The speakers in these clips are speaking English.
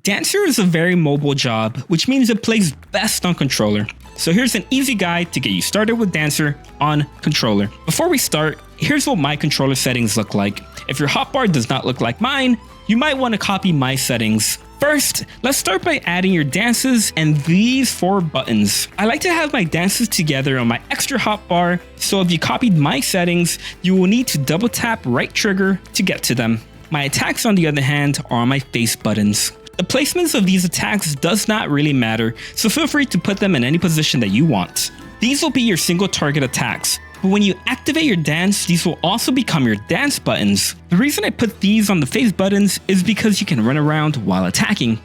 Dancer is a very mobile job, which means it plays best on controller. So here's an easy guide to get you started with Dancer on controller. Before we start, here's what my controller settings look like. If your hotbar does not look like mine, you might want to copy my settings. First, let's start by adding your dances and these 4 buttons. I like to have my dances together on my extra hotbar, so if you copied my settings, you will need to double tap right trigger to get to them. My attacks, on the other hand, are on my face buttons. The placements of these attacks does not really matter, so feel free to put them in any position that you want. These will be your single target attacks, but when you activate your dance, these will also become your dance buttons. The reason I put these on the face buttons is because you can run around while attacking.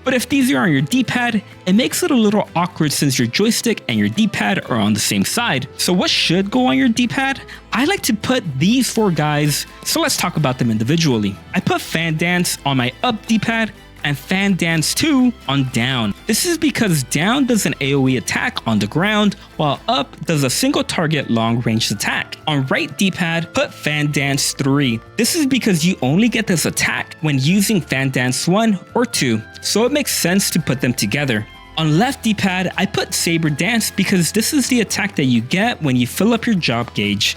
But if these are on your D-pad, it makes it a little awkward since your joystick and your D-pad are on the same side. So what should go on your D-pad? I like to put these 4 guys, so let's talk about them individually. I put Fan Dance on my up D-pad and Fan Dance 2 on down. This is because down does an AOE attack on the ground, while up does a single target long range attack. On right D-pad, put Fan Dance 3. This is because you only get this attack when using Fan Dance 1 or 2, so it makes sense to put them together. On left D-pad, I put Saber Dance because this is the attack that you get when you fill up your job gauge.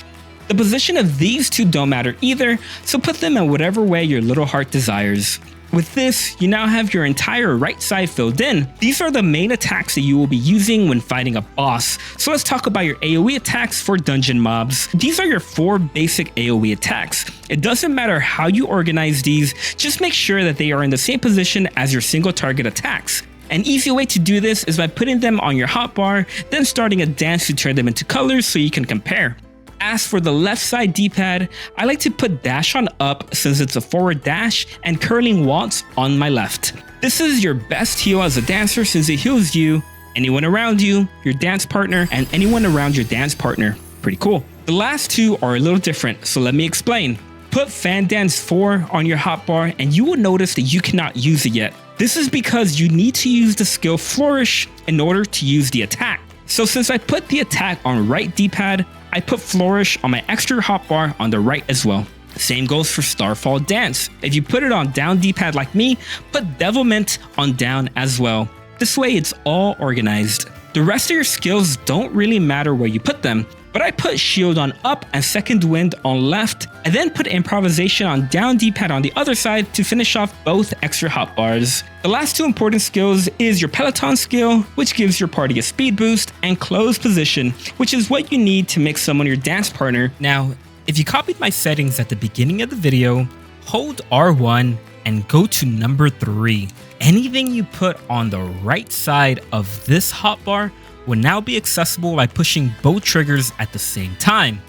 The position of these 2 don't matter either, so put them in whatever way your little heart desires. With this, you now have your entire right side filled in. These are the main attacks that you will be using when fighting a boss. So let's talk about your AOE attacks for dungeon mobs. These are your 4 basic AOE attacks. It doesn't matter how you organize these, just make sure that they are in the same position as your single target attacks. An easy way to do this is by putting them on your hotbar, then starting a dance to turn them into colors so you can compare. As for the left side D-pad, I like to put dash on up since it's a forward dash and curling waltz on my left. This is your best heal as a dancer since it heals you, anyone around you, your dance partner, and anyone around your dance partner. Pretty cool. The last 2 are a little different, so let me explain. Put Fan Dance 4 on your hotbar and you will notice that you cannot use it yet. This is because you need to use the skill Flourish in order to use the attack. So since I put the attack on right D-pad, I put Flourish on my extra hotbar on the right as well. Same goes for Starfall Dance. If you put it on down D-pad like me, put Devilment on down as well. This way it's all organized. The rest of your skills don't really matter where you put them, but I put Shield on up and Second Wind on left, and then put Improvisation on down D-pad on the other side to finish off both extra hotbars. The last 2 important skills is your Peloton skill, which gives your party a speed boost, and Close Position, which is what you need to make someone your dance partner. Now, if you copied my settings at the beginning of the video, hold R1 and go to number 3. Anything you put on the right side of this hotbar will now be accessible by pushing both triggers at the same time.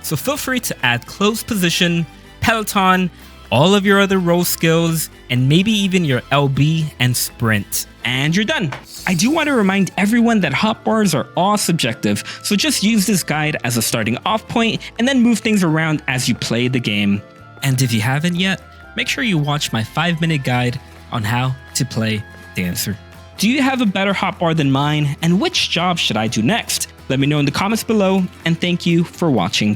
So feel free to add Close Position, Peloton, all of your other roll skills, and maybe even your LB and Sprint. And you're done. I do want to remind everyone that hotbars are all subjective, so just use this guide as a starting off point and then move things around as you play the game. And if you haven't yet, make sure you watch my 5-minute guide on how to play Dancer. Do you have a better hotbar than mine, and which job should I do next? Let me know in the comments below, and thank you for watching.